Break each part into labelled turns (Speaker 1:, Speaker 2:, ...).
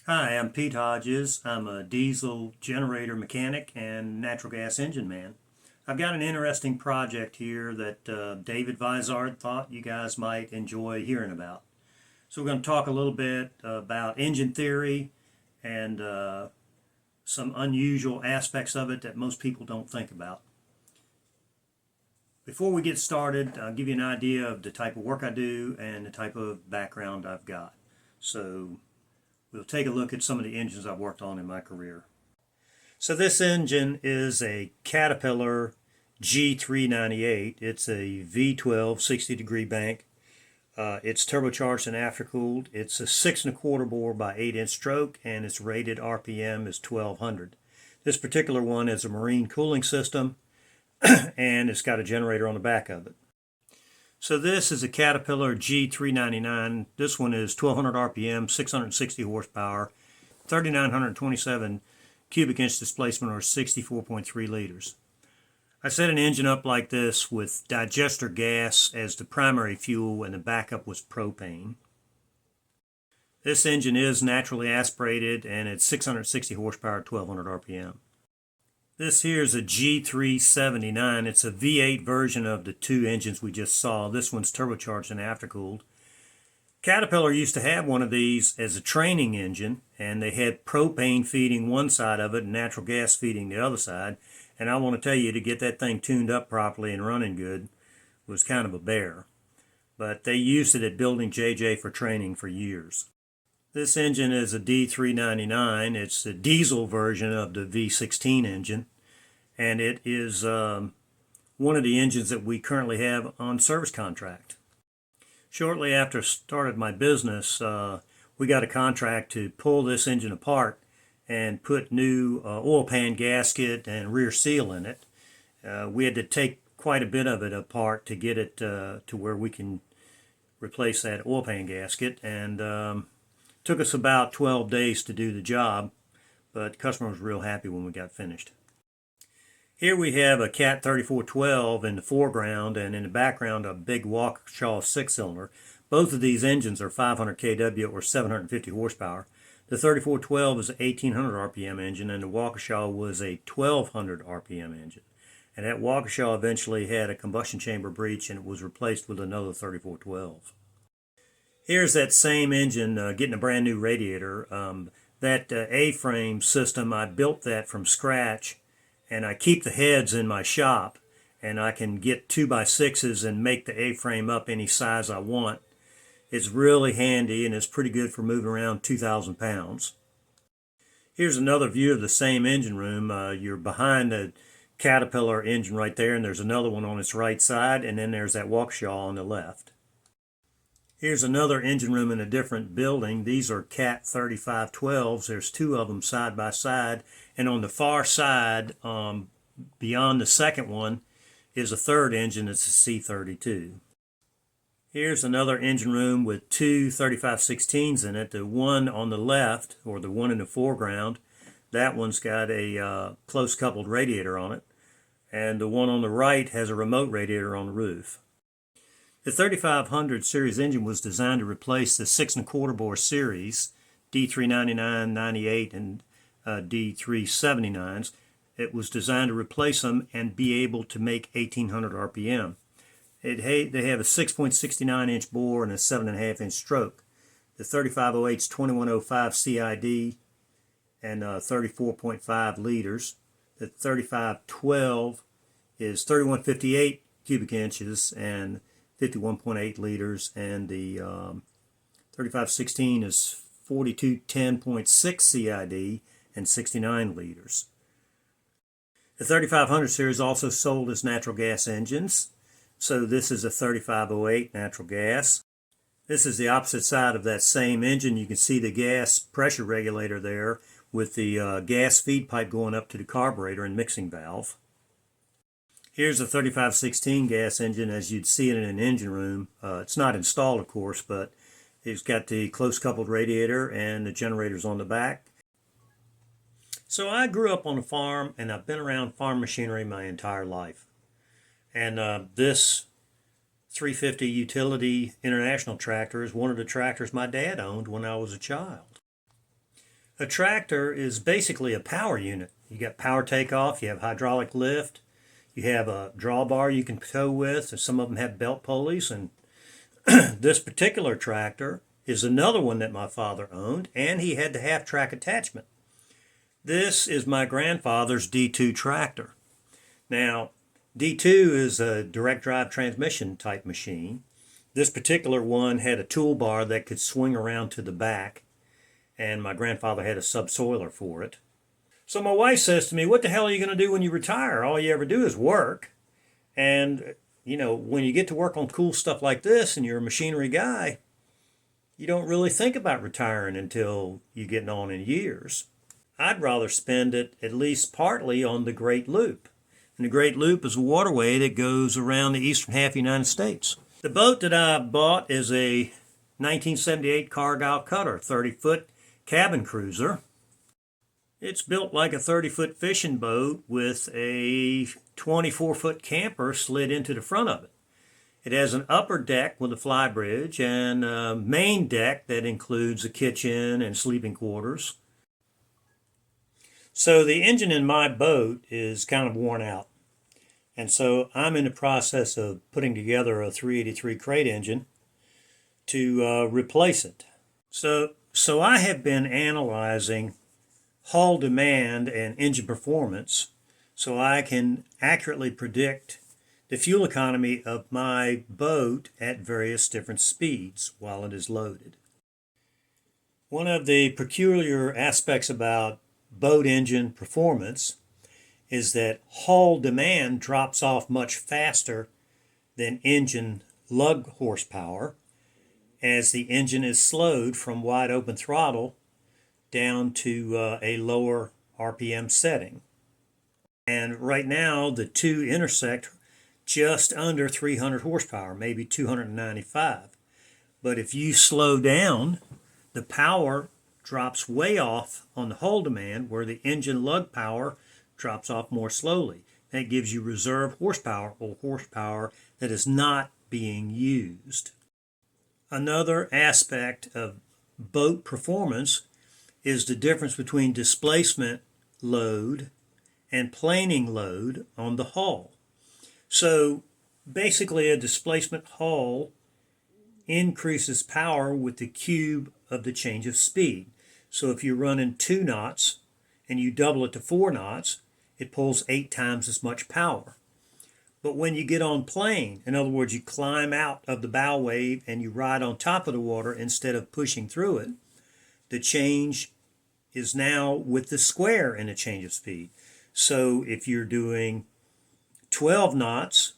Speaker 1: Hi, I'm Pete Hodges. I'm a diesel generator mechanic and natural gas engine man. I've got an interesting project here that David Vizard thought you guys might enjoy hearing about. So we're going to talk a little bit about engine theory and some unusual aspects of it that most people don't think about. Before we get started, I'll give you an idea of the type of work I do and the type of background I've got. So we'll take a look at some of the engines I've worked on in my career. So this engine is a Caterpillar G398. It's a V12 60-degree bank. It's turbocharged and aftercooled. It's a 6 1/4 bore by 8-inch stroke, and its rated RPM is 1200. This particular one is a marine cooling system, and it's got a generator on the back of it. So this is a Caterpillar G399. This one is 1200 RPM, 660 horsepower, 3927 cubic inch displacement, or 64.3 liters. I set an engine up like this with digester gas as the primary fuel, and the backup was propane. This engine is naturally aspirated, and it's 660 horsepower, 1200 RPM. This here is a G379. It's a V8 version of the two engines we just saw. This one's turbocharged and aftercooled. Caterpillar used to have one of these as a training engine, and they had propane feeding one side of it and natural gas feeding the other side. And I want to tell you, to get that thing tuned up properly and running good was kind of a bear. But they used it at Building JJ for training for years. This engine is a D399. It's the diesel version of the V16 engine, and it is one of the engines that we currently have on service contract. Shortly after I started my business, we got a contract to pull this engine apart and put new oil pan gasket and rear seal in it. We had to take quite a bit of it apart to get it to where we can replace that oil pan gasket, and took us about 12 days to do the job, but the customer was real happy when we got finished. Here we have a Cat 3412 in the foreground, and in the background a big Waukesha 6-cylinder. Both of these engines are 500 kW or 750 horsepower. The 3412 is an 1800 RPM engine, and the Waukesha was a 1200 RPM engine. And that Waukesha eventually had a combustion chamber breach, and it was replaced with another 3412. Here's that same engine getting a brand new radiator. That A-frame system, I built that from scratch, and I keep the heads in my shop, and I can get 2x6s and make the A-frame up any size I want. It's really handy, and it's pretty good for moving around 2,000 pounds. Here's another view of the same engine room. You're behind the Caterpillar engine right there, and there's another one on its right side, and then there's that Waukesha on the left. Here's another engine room in a different building. These are Cat 3512s. There's two of them side by side. And on the far side, beyond the second one, is a third engine. It's a C32. Here's another engine room with two 3516s in it. The one on the left, or the one in the foreground, that one's got a close coupled radiator on it. And the one on the right has a remote radiator on the roof. The 3500 series engine was designed to replace the 6 1/4 bore series D399, 98, and D379s. It was designed to replace them and be able to make 1800 RPM. They have a 6.69-inch bore and a 7.5-inch stroke. The 3508's 2105 CID and 34.5 liters. The 3512 is 3158 cubic inches and 51.8 liters, and the 3516 is 4210.6 CID and 69 liters. The 3500 series also sold as natural gas engines. So this is a 3508 natural gas. This is the opposite side of that same engine. You can see the gas pressure regulator there with the gas feed pipe going up to the carburetor and mixing valve. Here's a 3516 gas engine as you'd see it in an engine room. It's not installed, of course, but it's got the close coupled radiator and the generators on the back. So I grew up on a farm, and I've been around farm machinery my entire life. And this 350 Utility International tractor is one of the tractors my dad owned when I was a child. A tractor is basically a power unit. You got power takeoff, you have hydraulic lift, you have a drawbar you can tow with, and some of them have belt pulleys. And this particular tractor is another one that my father owned, and he had the half-track attachment. This is my grandfather's D2 tractor. Now, D2 is a direct drive transmission type machine. This particular one had a toolbar that could swing around to the back, and my grandfather had a subsoiler for it. So my wife says to me, what the hell are you going to do when you retire? All you ever do is work. And, you know, when you get to work on cool stuff like this and you're a machinery guy, you don't really think about retiring until you're getting on in years. I'd rather spend it at least partly on the Great Loop. And the Great Loop is a waterway that goes around the eastern half of the United States. The boat that I bought is a 1978 Cargill Cutter, 30-foot cabin cruiser. It's built like a 30-foot fishing boat with a 24-foot camper slid into the front of it. It has an upper deck with a flybridge and a main deck that includes a kitchen and sleeping quarters. So the engine in my boat is kind of worn out. And so I'm in the process of putting together a 383 crate engine to replace it. So I have been analyzing hull demand and engine performance so I can accurately predict the fuel economy of my boat at various different speeds while it is loaded. One of the peculiar aspects about boat engine performance is that hull demand drops off much faster than engine lug horsepower as the engine is slowed from wide open throttle down to a lower RPM setting. And right now the two intersect just under 300 horsepower, maybe 295. But if you slow down, the power drops way off on the hull demand where the engine lug power drops off more slowly. That gives you reserve horsepower or horsepower that is not being used. Another aspect of boat performance is the difference between displacement load and planing load on the hull. So basically a displacement hull increases power with the cube of the change of speed. So if you're running 2 knots and you double it to 4 knots, it pulls 8 times as much power. But when you get on plane, in other words, you climb out of the bow wave and you ride on top of the water instead of pushing through it, the change is now with the square in a change of speed. So if you're doing 12 knots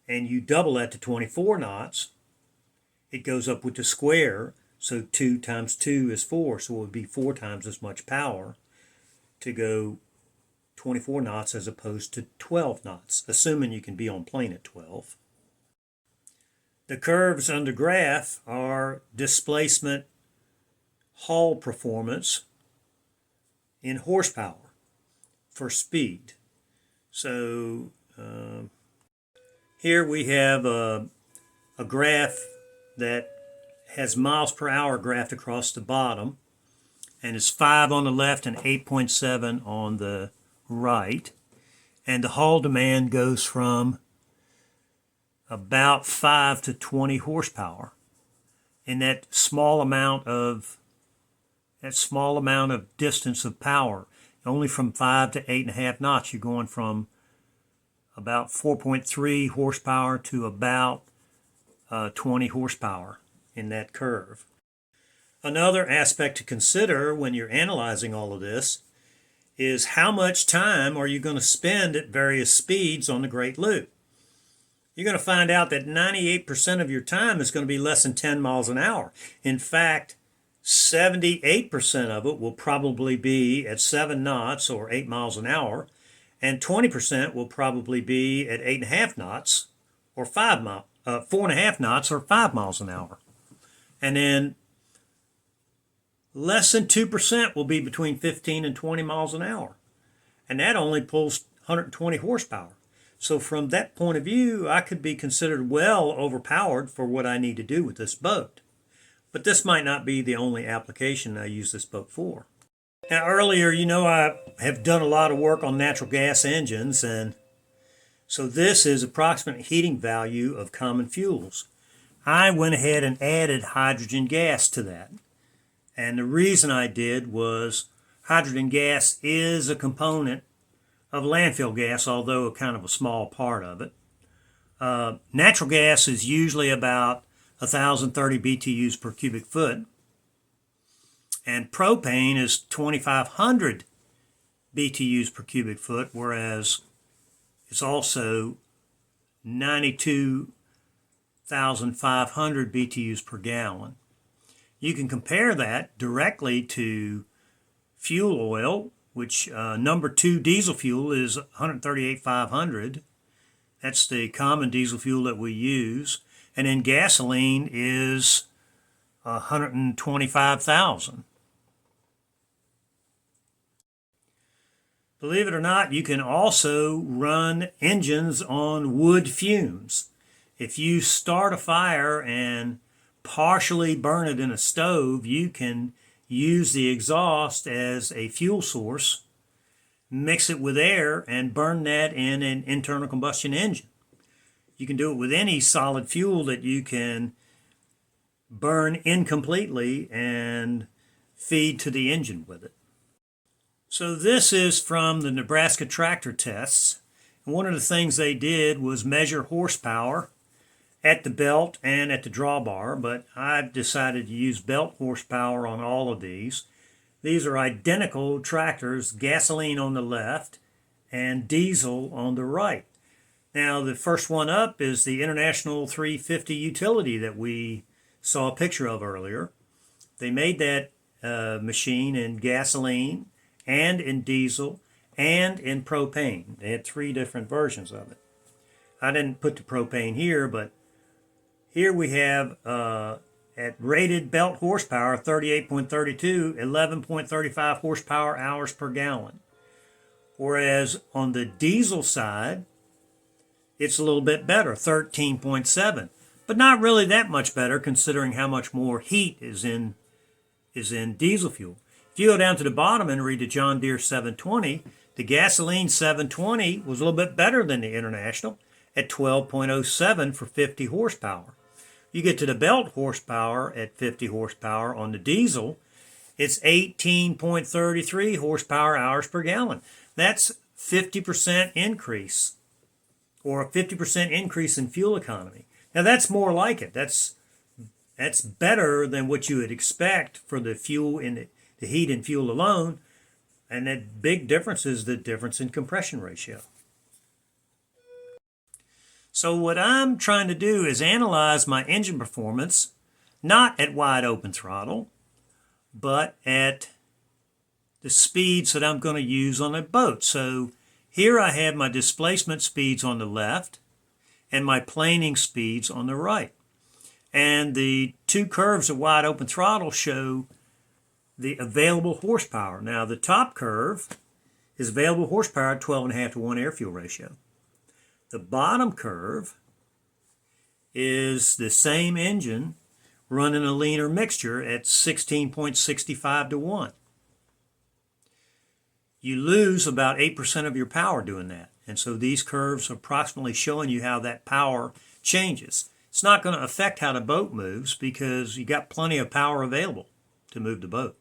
Speaker 1: and you double that to 24 knots, it goes up with the square. So 2 times 2 is 4, so it would be 4 times as much power to go 24 knots as opposed to 12 knots, assuming you can be on plane at 12. The curves on the graph are displacement hull performance in horsepower for speed. So here we have a graph that has miles per hour graphed across the bottom, and it's 5 on the left and 8.7 on the right. And the hull demand goes from about 5 to 20 horsepower. In that small amount of distance of power, only from 5 to 8.5 knots, you're going from about 4.3 horsepower to about 20 horsepower in that curve. Another aspect to consider when you're analyzing all of this is how much time are you going to spend at various speeds on the Great Loop. You're going to find out that 98% of your time is going to be less than 10 miles an hour. In fact, 78% of it will probably be at 7 knots or 8 miles an hour, and 20% will probably be at 8.5 knots or 4.5 knots or 5 miles an hour. And then less than 2% will be between 15 and 20 miles an hour. And that only pulls 120 horsepower. So from that point of view, I could be considered well overpowered for what I need to do with this boat. But this might not be the only application I use this boat for. Now earlier, I have done a lot of work on natural gas engines, and so this is approximate heating value of common fuels. I went ahead and added hydrogen gas to that. And the reason I did was hydrogen gas is a component of landfill gas, although kind of a small part of it. Natural gas is usually about 1,030 BTUs per cubic foot, and propane is 2,500 BTUs per cubic foot, whereas it's also 92,500 BTUs per gallon. You can compare that directly to fuel oil, which number 2 diesel fuel is 138,500. That's the common diesel fuel that we use. And then gasoline is 125,000. Believe it or not, you can also run engines on wood fumes. If you start a fire and partially burn it in a stove, you can use the exhaust as a fuel source, mix it with air, and burn that in an internal combustion engine. You can do it with any solid fuel that you can burn incompletely and feed to the engine with it. So this is from the Nebraska tractor tests. And one of the things they did was measure horsepower at the belt and at the drawbar, but I've decided to use belt horsepower on all of these. These are identical tractors, gasoline on the left and diesel on the right. Now the first one up is the International 350 utility that we saw a picture of earlier. They made that machine in gasoline and in diesel and in propane. They had 3 different versions of it. I didn't put the propane here, but here we have at rated belt horsepower 38.32, 11.35 horsepower hours per gallon. Whereas on the diesel side, it's a little bit better, 13.7, but not really that much better considering how much more heat is in diesel fuel. If you go down to the bottom and read the John Deere 720, the gasoline 720 was a little bit better than the International at 12.07 for 50 horsepower. You get to the belt horsepower at 50 horsepower on the diesel, it's 18.33 horsepower hours per gallon. That's 50% increase, or a 50% increase in fuel economy. Now that's more like it. That's better than what you would expect for the fuel in the heat and fuel alone, and that big difference is the difference in compression ratio. So what I'm trying to do is analyze my engine performance, not at wide open throttle, but at the speeds that I'm going to use on a boat. So here I have my displacement speeds on the left and my planing speeds on the right. And the 2 curves of wide open throttle show the available horsepower. Now the top curve is available horsepower at 12.5 to 1 air-fuel ratio. The bottom curve is the same engine running a leaner mixture at 16.65 to 1. You lose about 8% of your power doing that. And so these curves are approximately showing you how that power changes. It's not going to affect how the boat moves because you got plenty of power available to move the boat.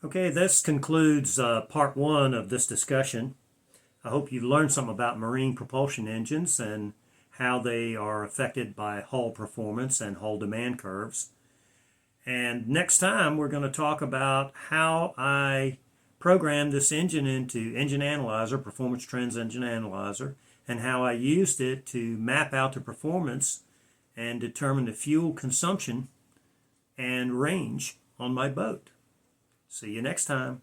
Speaker 1: Okay, this concludes part 1 of this discussion. I hope you learned something about marine propulsion engines and how they are affected by hull performance and hull demand curves. And next time we're going to talk about how I programmed this engine into Engine Analyzer, Performance Trends Engine Analyzer, and how I used it to map out the performance and determine the fuel consumption and range on my boat. See you next time.